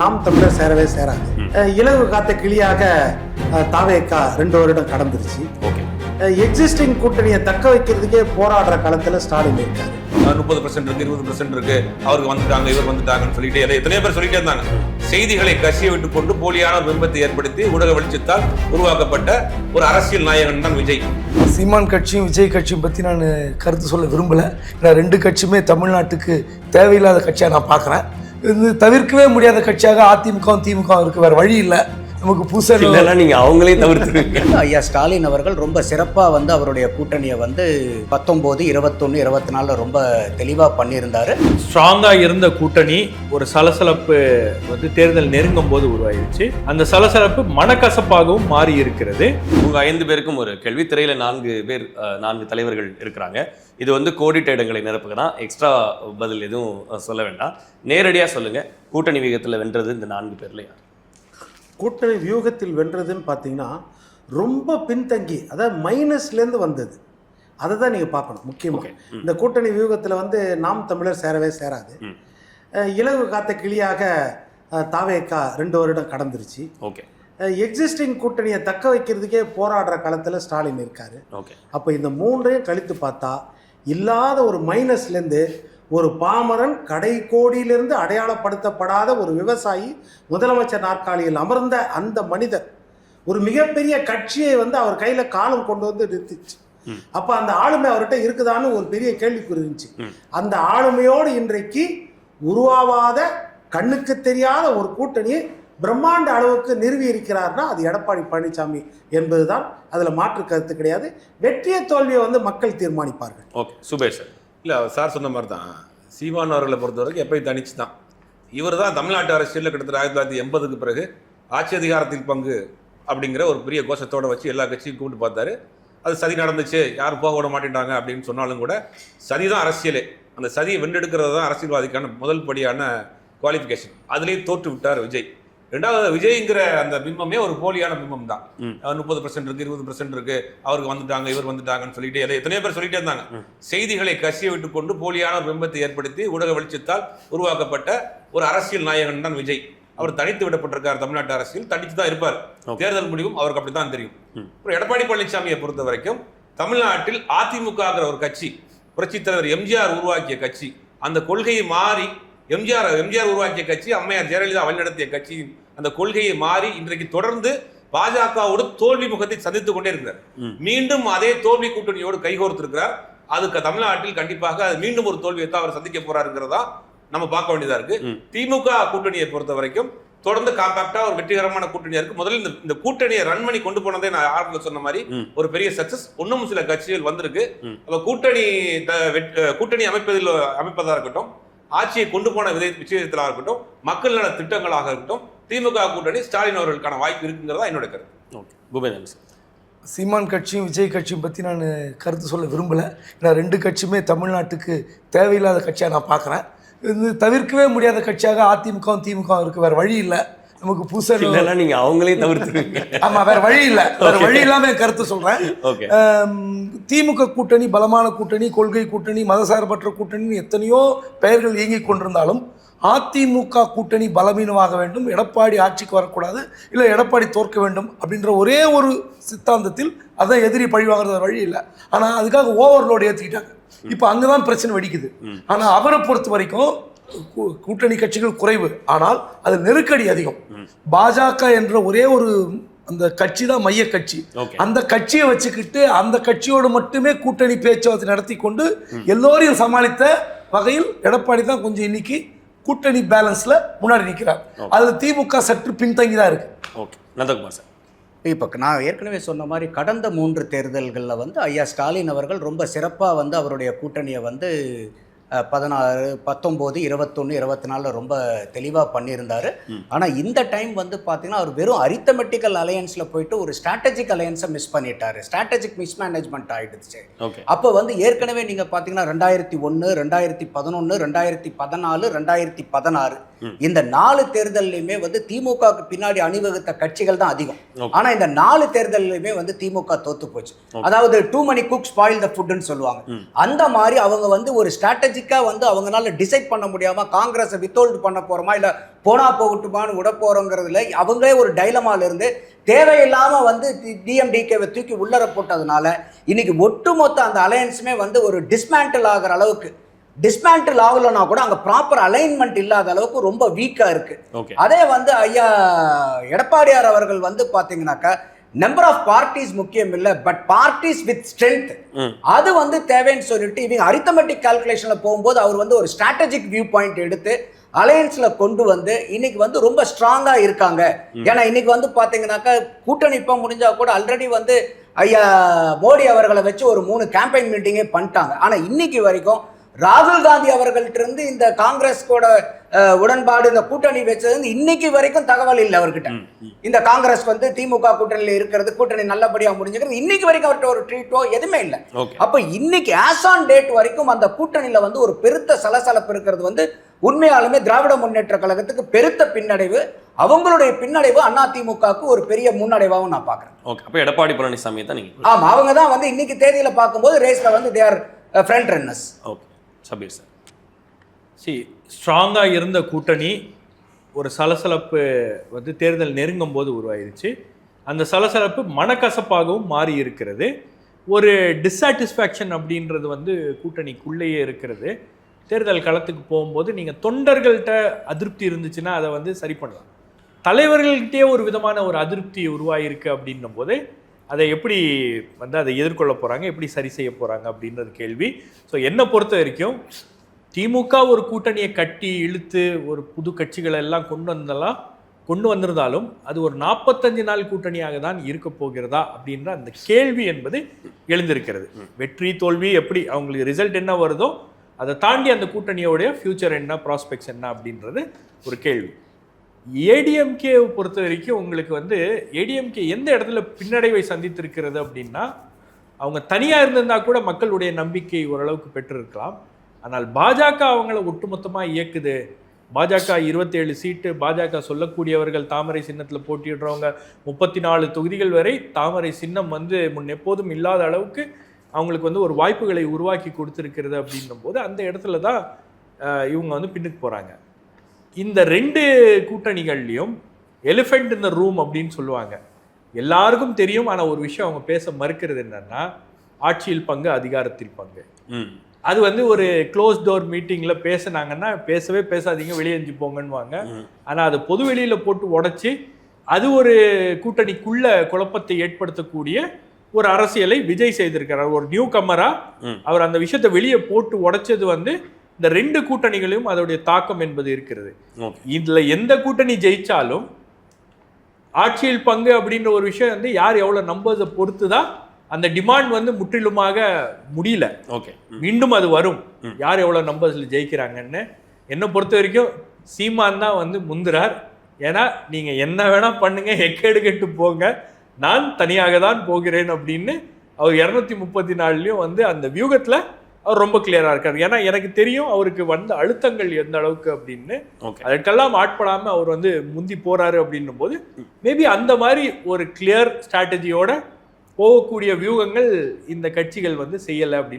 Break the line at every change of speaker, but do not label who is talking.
நாம் தமிழர் சேரவே சேராது. இலவு காத்த கிளியாக தாவேக்கா 2 வருடம் கடந்துருச்சு. எக்ஸிஸ்டிங் கூட்டணியை தக்க வைக்கிறதுக்கே போராடுற காலத்துல ஸ்டாலின் இருக்காரு.
30% இருக்கு, 20% இருக்கு, அவருக்கு வந்துட்டாங்க, இவர் வந்துட்டாங்கன்னு சொல்லிட்டு எத்தனையோ பேர் சொல்லிட்டே இருந்தாங்க. செய்திகளை கசிய விட்டு கொண்டு போலியான பிம்பத்தை ஏற்படுத்தி ஊடக வெளிச்சத்தால் உருவாக்கப்பட்ட ஒரு அரசியல் நாயகன் தான் விஜய்.
சீமான் கட்சியும் விஜய் கட்சியும் பற்றி நான் கருத்து சொல்ல விரும்பலை. நான் 2 கட்சியுமே தமிழ்நாட்டுக்கு தேவையில்லாத கட்சியாக நான் பார்க்குறேன். இது தவிர்க்கவே முடியாத கட்சியாக அதிமுகவும் திமுகவும் இருக்குது. வேறு வழி இல்லை. நமக்கு புதுசாக
நீங்க அவங்களே தவிர்த்துருவீங்க.
ஐயா ஸ்டாலின் அவர்கள் ரொம்ப சிறப்பாக வந்து அவருடைய கூட்டணியை வந்து 19, 21, 24 ரொம்ப தெளிவாக பண்ணியிருந்தாரு.
ஸ்ட்ராங்காக இருந்த கூட்டணி ஒரு சலசலப்பு வந்து தேர்தல் நெருங்கும் போது உருவாயிருச்சு. அந்த சலசலப்பு மனக்கசப்பாகவும் மாறி இருக்கிறது.
உங்க 5 பேருக்கும் ஒரு கேள்வி. திரையில 4 தலைவர்கள் இருக்கிறாங்க. இது வந்து கோடிட்ட இடங்களை நிரப்புதான். எக்ஸ்ட்ரா பதில் எதுவும் சொல்ல வேண்டாம். நேரடியா சொல்லுங்க, கூட்டணி வியூகத்தில் வென்றது இந்த 4 பேர்ல யார்?
கூட்டணி வியூகத்தில் வென்றதுன்னு பார்த்தீங்கன்னா ரொம்ப பின்தங்கி, அதாவது மைனஸ்லேருந்து வந்தது. அதை தான் நீங்கள் பார்க்கணும் முக்கியமாக. இந்த கூட்டணி வியூகத்தில் வந்து நாம் தமிழர் சேரவே சேராது. இலவு காத்த கிளியாக தாவேக்கா 2 வருடம் கடந்துருச்சு. எக்ஸிஸ்டிங் கூட்டணியை தக்க வைக்கிறதுக்கே போராடுற காலத்தில் ஸ்டாலின் இருக்காரு. அப்போ இந்த 3ஐயும் கழித்து பார்த்தா இல்லாத ஒரு மைனஸ்லேருந்து ஒரு பாமரன் கடை கோடியிலிருந்து அடையாளப்படுத்தப்படாத ஒரு விவசாயி முதலமைச்சர் நாற்காலியில் அமர்ந்த அந்த மனிதர் ஒரு மிகப்பெரிய கட்சியை வந்து அவர் கையில் காலம் கொண்டு வந்து நிறுத்திச்சு. அப்போ அந்த ஆளுமை அவர்கிட்ட இருக்குதான்னு ஒரு பெரிய கேள்விக்குறி இருந்துச்சு. அந்த ஆளுமையோடு இன்றைக்கு உருவாவாத கண்ணுக்கு தெரியாத ஒரு கூட்டணியை பிரம்மாண்ட அளவுக்கு நிறுவி இருக்கிறார்னா அது எடப்பாடி பழனிசாமி என்பதுதான். அதில் மாற்று கருத்து கிடையாது. வெற்றிய தோல்வியை வந்து மக்கள் தீர்மானிப்பார்கள்.
ஓகே, சுபேஷ் இல்லை சார் சொன்ன மாதிரி தான். சீமான் அவர்களை பொறுத்த வரைக்கும் எப்பயும் தனிச்சு தான். இவர் தான் தமிழ்நாட்டு அரசியலில் கிட்டத்தட்ட 1980க்கு பிறகு ஆட்சி அதிகாரத்தில் பங்கு அப்படிங்கிற ஒரு பெரிய கோஷத்தோடு வச்சு எல்லா கட்சியும் கூப்பிட்டு பார்த்தாரு. அது சதி நடந்துச்சு, யாரும் போக விட மாட்டேன்ட்டாங்க அப்படின்னு சொன்னாலும் கூட சதி தான் அரசியலே. அந்த சதியை வென்றெடுக்கிறது தான் அரசியல்வாதிக்கான முதல் படியான குவாலிஃபிகேஷன். அதுலேயும் தோற்று விட்டார் விஜய். 2வது, விஜய்ங்கிற அந்த பிம்பமே ஒரு போலியான பிம்பம் தான். 30% இருக்கு, 20% இருக்கு, அவருக்கு வந்துட்டாங்க, இவர் வந்துட்டாங்கன்னு சொல்லிட்டு எத்தனையோ பேர் சொல்லிட்டே இருந்தாங்க. செய்திகளை கசிய விட்டு கொண்டு போலியான பிம்பத்தை ஏற்படுத்தி ஊடக வெளிச்சத்தால் உருவாக்கப்பட்ட ஒரு அரசியல் நாயகன் தான் விஜய். அவர் தனித்து விடப்பட்டிருக்கார். தமிழ்நாட்டு அரசியல் தனித்து தான் இருப்பார். தேர்தல் முடிவும் அவருக்கு அப்படித்தான் தெரியும். அப்புறம் எடப்பாடி பழனிசாமியை பொறுத்த வரைக்கும் தமிழ்நாட்டில் அதிமுகங்கிற ஒரு கட்சி, புரட்சித் தலைவர் எம்ஜிஆர் உருவாக்கிய கட்சி, அந்த கொள்கையை மாறி எம்ஜிஆர் உருவாக்கிய கட்சி, அம்மையார் ஜெயலலிதா வழிநடத்திய கட்சி, அந்த கொள்கையை மாறி இன்றைக்கு தொடர்ந்து பாஜகவோடு தோல்வி முகத்தை சந்தித்துக் கொண்டே இருக்கிறார். மீண்டும் அதே தோல்வி கூட்டணியோடு கைகோர்த்திருக்கிறார். அதுக்கு தமிழ்நாட்டில் கண்டிப்பாக அது மீண்டும் ஒரு தோல்வியை தான் அவர் சந்திக்க போறாருங்கிறதா நம்ம பார்க்க வேண்டியதா இருக்கு. திமுக கூட்டணியை பொறுத்த வரைக்கும் தொடர்ந்து காம்பாக்டா ஒரு வெற்றிகரமான கூட்டணியா இருக்கு. முதல்ல இந்த கூட்டணியை ரன் பண்ணி கொண்டு போனதே நான் ஆரம்பத்தில் சொன்ன மாதிரி ஒரு பெரிய சக்சஸ். இன்னும் சில கட்சிகள் வந்திருக்கு. கூட்டணி அமைப்பதா இருக்கட்டும், ஆட்சியை கொண்டு போன விஷயத்திலாக இருக்கட்டும், மக்கள் நல திட்டங்களாக இருக்கட்டும், திமுக கூட்டணி ஸ்டாலின் அவர்களுக்கான வாய்ப்பு இருக்குங்கிறதா என்னோட கருத்து.
சீமான் கட்சியும் விஜய் கட்சியும் பற்றி நான் கருத்து சொல்ல விரும்பலை. நான் 2 கட்சியுமே தமிழ்நாட்டுக்கு தேவையில்லாத கட்சியாக நான் பார்க்குறேன். இது தவிர்க்கவே முடியாத கட்சியாக அதிமுகவும் திமுகவும் இருக்குது. வேறு வழி இல்லை. நமக்கு புதுசாக
நீங்க அவங்களே தவிர்த்துருவீங்க.
ஆமாம், வேறு வழி இல்லை. வேறு வழி இல்லாமல் கருத்து சொல்கிறேன். திமுக கூட்டணி பலமான கூட்டணி, கொள்கை கூட்டணி, மதசார்பற்ற கூட்டணி, எத்தனையோ பெயர்கள் இயங்கிக் கொண்டிருந்தாலும் அதிமுக கூட்டணி பலவீனமாக வேண்டும், எடப்பாடி ஆட்சிக்கு வரக்கூடாது, இல்லை எடப்பாடி தோற்க வேண்டும் அப்படின்ற ஒரே ஒரு சித்தாந்தத்தில் அதான் எதிரி பழிவாங்கிறது வழி இல்லை. ஆனால் அதுக்காக ஓவர்லோடு ஏற்றிக்கிட்டாங்க. இப்போ அங்கே தான் பிரச்சனை வெடிக்குது. ஆனால் அவரை பொறுத்த வரைக்கும் கூட்டணி கட்சிகள் குறைவு, ஆனால் அது நெருக்கடி அதிகம். பாஜக என்ற ஒரே ஒரு அந்த கட்சி தான் மைய கட்சி. அந்த கட்சியை வச்சுக்கிட்டு அந்த கட்சியோடு மட்டுமே கூட்டணி பேச்சுவார்த்தை நடத்தி கொண்டு எல்லோரையும் சமாளித்த வகையில் எடப்பாடி தான் கொஞ்சம் இன்னைக்கு கூட்டணி பேலன்ஸ்ல முன்னாடி நிற்கிறார். அதுல திமுக சற்று பின்தங்கி தான் இருக்கு.
நந்தகுமார் சார்,
இப்போ நான் ஏற்கனவே சொன்ன மாதிரி கடந்த 3 தேர்தல்களில் வந்து ஐயா ஸ்டாலின் அவர்கள் ரொம்ப சிறப்பாக வந்து அவருடைய கூட்டணியை வந்து 16, 19, 21, 24 ரொம்ப தெளிவாக பண்ணியிருந்தார். ஆனால் இந்த டைம் வந்து பார்த்தீங்கன்னா அவர் வெறும் அரித்தமெட்டிக்கல் அலையன்ஸில் போயிட்டு ஒரு ஸ்ட்ராட்டஜிக் அலையன்ஸை மிஸ் பண்ணிட்டார். ஸ்ட்ராட்டஜிக் மிஸ்மேனேஜ்மெண்ட் ஆகிடுச்சு. அப்போ வந்து ஏற்கனவே நீங்கள் பார்த்தீங்கன்னா 2001, 2011, 2014, 2016 இந்த 4 தேர்தல்லையுமே வந்து திமுகவுக்கு பின்னாடி அணிவகுத்த கட்சிகள் தான் அதிகம். ஆனா இந்த 4 தேர்தல்லையுமே வந்து திமுக தோத்து போச்சு. அதாவது too many cook spoil the ஃபுட்னு சொல்லுவாங்க. அந்த மாதிரி அவங்க வந்து ஒரு ஸ்ட்ராட்டஜிக்கா வந்து அவங்களால டிசைட் பண்ண முடியாம காங்கிரஸை வித்தோல்டு பண்ண போறோமா இல்ல போனா போகட்டுமான்னு விட போறோங்கிறதுல அவங்களே ஒரு டைலமால இருந்து தேவையில்லாம வந்து டிஎம்டிகேவை தூக்கி உள்ளர போட்டதுனால இன்னைக்கு ஒட்டுமொத்த அந்த அலையன்ஸுமே வந்து ஒரு டிஸ்மேண்டில் ஆகிற அளவுக்கு, டிஸ்மேண்டில் ஆகலைன்னா கூட அங்கே ப்ராப்பர் அலைன்மெண்ட் இல்லாத அளவுக்கு ரொம்ப வீக்காக இருக்கு. அதே வந்து ஐயா எடப்பாடியார் அவர்கள் வந்து பார்த்தீங்கன்னாக்கா நம்பர் ஆஃப் பார்ட்டிஸ் முக்கியம் இல்லை, பட் பார்ட்டிஸ் வித் ஸ்ட்ரென்த் அது வந்து தேவைன்னு சொல்லிட்டு இவங்க அரித்தமெட்டிக் கால்குலேஷன்ல போகும்போது அவர் வந்து ஒரு ஸ்ட்ராட்டஜிக் வியூ பாயிண்ட் எடுத்து அலையன்ஸ்ல கொண்டு வந்து இன்னைக்கு வந்து ரொம்ப ஸ்ட்ராங்கா இருக்காங்க. ஏன்னா இன்னைக்கு வந்து பாத்தீங்கன்னாக்கா கூட்டணி இப்ப முடிஞ்சா கூட ஆல்ரெடி வந்து ஐயா மோடி அவர்களை வச்சு ஒரு 3 கேம்பெயின் மீட்டிங்கே பண்ணிட்டாங்க. ஆனா இன்னைக்கு வரைக்கும் ராகுல் காந்தி அவர்கள்ட்ட இருந்து இந்த காங்கிரஸ் கூட உடன்பாடு இந்த கூட்டணி வச்சது இன்னைக்கு வரைக்கும் தகவல் இல்லை அவர்கிட்ட. இந்த காங்கிரஸ் வந்து திமுக கூட்டணியில் இருக்கிறது, கூட்டணி நல்லபடியா முடிஞ்சுக்கிறது இன்னைக்கு வரைக்கும் அவர்கிட்ட ஒரு ட்வீட்டோ எதுவுமே இல்லை. அப்ப இன்னைக்கு ஆஸ் ஆன் டேட் வரைக்கும் அந்த கூட்டணியில வந்து ஒரு பெருத்த சலசலப்பு இருக்கிறது வந்து உண்மையாலுமே திராவிட முன்னேற்ற கழகத்துக்கு பெருத்த பின்னடைவு. அவங்களுடைய பின்னடைவு அதிமுகவுக்கு ஒரு பெரிய முன்னடைவாகவும் நான் பாக்குறேன்.
ஓகே, அப்ப எடப்பாடி பழனிசாமி தான் நீங்க.
ஆமா, அவங்க தான் வந்து இன்னைக்கு தேதியில பார்க்கும்போது ரேஸ்ல வந்து they are front runners.
Okay Sabir sir.
ஸ்ட்ராங்காக இருந்த கூட்டணி ஒரு சலசலப்பு வந்து தேர்தல் நெருங்கும் போது உருவாயிருச்சு. அந்த சலசலப்பு மனக்கசப்பாகவும் மாறி இருக்கிறது. ஒரு டிஸாட்டிஸ்ஃபேக்ஷன் அப்படின்றது வந்து கூட்டணிக்குள்ளேயே இருக்கிறது. தேர்தல் களத்துக்கு போகும்போது நீங்கள் தொண்டர்கள்ட்ட அதிருப்தி இருந்துச்சுன்னா அதை வந்து சரி பண்ணலாம். தலைவர்கள்கிட்டே ஒரு விதமான ஒரு அதிருப்தி உருவாகிருக்கு அப்படின்னும் போது அதை எப்படி வந்து அதை எதிர்கொள்ள போகிறாங்க, எப்படி சரி செய்ய போகிறாங்க அப்படின்றது கேள்வி. ஸோ என்னை பொறுத்த வரைக்கும் திமுக ஒரு கூட்டணியை கட்டி இழுத்து ஒரு புது கட்சிகளை எல்லாம் கொண்டு வந்திருந்தாலும் அது ஒரு 45 நாள் கூட்டணியாக தான் இருக்க போகிறதா அப்படின்ற அந்த கேள்வி என்பது எழுந்திருக்கிறது. வெற்றி தோல்வி எப்படி அவங்களுக்கு ரிசல்ட் என்ன வருதோ அதை தாண்டி அந்த கூட்டணியோடைய ஃபியூச்சர் என்ன, ப்ராஸ்பெக்ட்ஸ் என்ன அப்படின்றது ஒரு கேள்வி. ஏடிஎம்கேவை பொறுத்த வரைக்கும் உங்களுக்கு வந்து ஏடிஎம்கே எந்த இடத்துல பின்னடைவை சந்தித்திருக்கிறது அப்படின்னா, அவங்க தனியாக இருந்திருந்தா கூட மக்களுடைய நம்பிக்கை ஓரளவுக்கு பெற்றிருக்கலாம். ஆனால் பாஜக அவங்கள ஒட்டுமொத்தமாக இயக்குது. பாஜக 27 சீட்டு, பாஜக சொல்லக்கூடியவர்கள் தாமரை சின்னத்தில் போட்டியிடுறவங்க 34 தொகுதிகள் வரை தாமரை சின்னம் வந்து முன் எப்போதும் இல்லாத அளவுக்கு அவங்களுக்கு வந்து ஒரு வாய்ப்புகளை உருவாக்கி கொடுத்துருக்கிறது அப்படின்னும் போது அந்த இடத்துல தான் இவங்க வந்து பின்னுக்கு போகிறாங்க. இந்த 2 கூட்டணிகள்லையும் எலிஃபெண்ட் இன் த ரூம் அப்படின்னு சொல்லுவாங்க. எல்லாருக்கும் தெரியும், ஆனால் ஒரு விஷயம் அவங்க பேச மறுக்கிறது என்னன்னா ஆட்சியில் பங்கு, அதிகாரத்தில் பங்கு. அது வந்து ஒரு க்ளோஸ் டோர் மீட்டிங்கில் பேசினாங்கன்னா பேசவே பேசாதீங்க, வெளியேஞ்சி போங்கன்னுவாங்க. ஆனால் அது பொது வெளியில் போட்டு உடைச்சி அது ஒரு கூட்டணிக்குள்ள குழப்பத்தை ஏற்படுத்தக்கூடிய ஒரு அரசியலை விஜய் செய்திருக்கிறார். ஒரு நியூ கம்மரா அவர் அந்த விஷயத்தை வெளியே போட்டு உடைச்சது வந்து இந்த 2 கூட்டணிகளையும் அதோடைய தாக்கம் என்பது இருக்கிறது. இதுல எந்த கூட்டணி ஜெயிச்சாலும் ஆட்சியில் பங்கு அப்படின்ற ஒரு விஷயம் வந்து யார் எவ்வளவு நம்பர்ஸை பொறுத்து தான் அந்த டிமாண்ட் வந்து முற்றிலுமாக முடியல.
ஓகே,
மீண்டும் அது வரும், யார் எவ்வளவு நம்பர்ஸ்ல ஜெயிக்கிறாங்கன்னு. என்னை பொறுத்த வரைக்கும் சீமான் தான் வந்து முந்துறார். ஏன்னா நீங்க என்ன வேணா பண்ணுங்க, எக்கேடு கெட்டு போங்க, நான் தனியாக தான் போகிறேன் அப்படின்னு அவர் 234லையும் வந்து அந்த வியூகத்துல அவர் ரொம்ப கிளியரா இருக்காரு. ஏன்னா எனக்கு தெரியும் அவருக்கு வந்த அழுத்தங்கள் எந்த அளவுக்கு அப்படின்னு. அதற்கெல்லாம் ஆட்படாம அவர் வந்து முந்தி போறாரு அப்படின்னும் போது மேபி அந்த மாதிரி ஒரு கிளியர் ஸ்ட்ராட்டஜியோட போகக்கூடிய வியூகங்கள் இந்த கட்சிகள் வந்து செய்யலை அப்படின்னு